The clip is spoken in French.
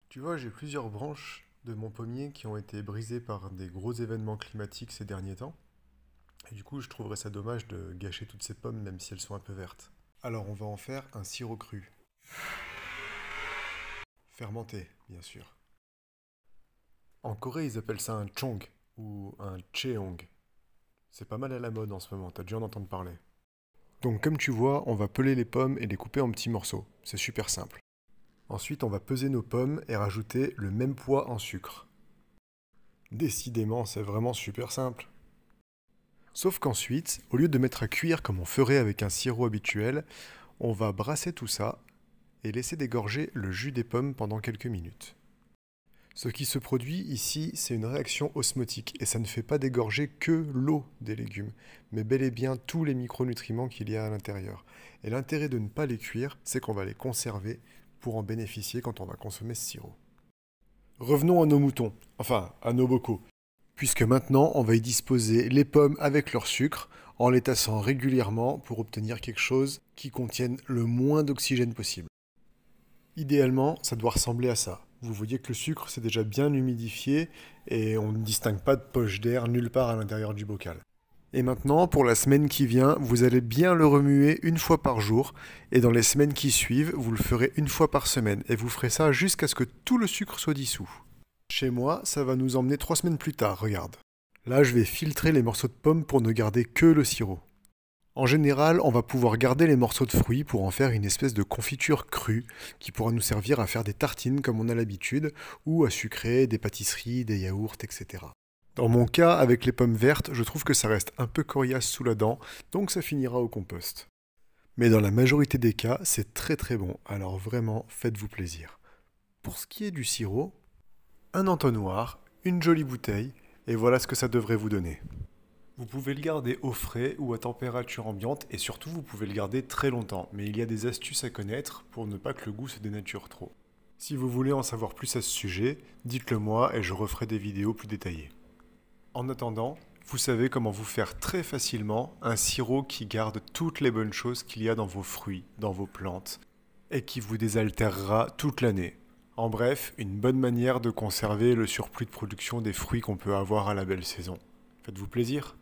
Tu vois, j'ai plusieurs branches de mon pommier qui ont été brisées par des gros événements climatiques ces derniers temps. Et du coup, je trouverais ça dommage de gâcher toutes ces pommes, même si elles sont un peu vertes. Alors, on va en faire un sirop cru. Fermenté, bien sûr. En Corée, ils appellent ça un chong ou un cheong. C'est pas mal à la mode en ce moment, t'as dû en entendre parler. Donc, comme tu vois, on va peler les pommes et les couper en petits morceaux. C'est super simple. Ensuite, on va peser nos pommes et rajouter le même poids en sucre. Décidément, c'est vraiment super simple. Sauf qu'ensuite, au lieu de mettre à cuire comme on ferait avec un sirop habituel, on va brasser tout ça et laisser dégorger le jus des pommes pendant quelques minutes. Ce qui se produit ici, c'est une réaction osmotique et ça ne fait pas dégorger que l'eau des légumes, mais bel et bien tous les micronutriments qu'il y a à l'intérieur. Et l'intérêt de ne pas les cuire, c'est qu'on va les conserver pour en bénéficier quand on va consommer ce sirop. Revenons à nos moutons, enfin à nos bocaux, puisque maintenant on va y disposer les pommes avec leur sucre en les tassant régulièrement pour obtenir quelque chose qui contienne le moins d'oxygène possible. Idéalement, ça doit ressembler à ça. Vous voyez que le sucre c'est déjà bien humidifié et on ne distingue pas de poche d'air nulle part à l'intérieur du bocal. Et maintenant, pour la semaine qui vient, vous allez bien le remuer une fois par jour et dans les semaines qui suivent, vous le ferez une fois par semaine et vous ferez ça jusqu'à ce que tout le sucre soit dissous. Chez moi, ça va nous emmener 3 semaines plus tard, regarde. Là, je vais filtrer les morceaux de pommes pour ne garder que le sirop. En général, on va pouvoir garder les morceaux de fruits pour en faire une espèce de confiture crue qui pourra nous servir à faire des tartines comme on a l'habitude ou à sucrer des pâtisseries, des yaourts, etc. Dans mon cas, avec les pommes vertes, je trouve que ça reste un peu coriace sous la dent, donc ça finira au compost. Mais dans la majorité des cas, c'est très très bon, alors vraiment, faites-vous plaisir. Pour ce qui est du sirop, un entonnoir, une jolie bouteille, et voilà ce que ça devrait vous donner. Vous pouvez le garder au frais ou à température ambiante et surtout vous pouvez le garder très longtemps, mais il y a des astuces à connaître pour ne pas que le goût se dénature trop. Si vous voulez en savoir plus à ce sujet, dites-le moi et je referai des vidéos plus détaillées. En attendant, vous savez comment vous faire très facilement un sirop qui garde toutes les bonnes choses qu'il y a dans vos fruits, dans vos plantes, et qui vous désaltérera toute l'année. En bref, une bonne manière de conserver le surplus de production des fruits qu'on peut avoir à la belle saison. Faites-vous plaisir!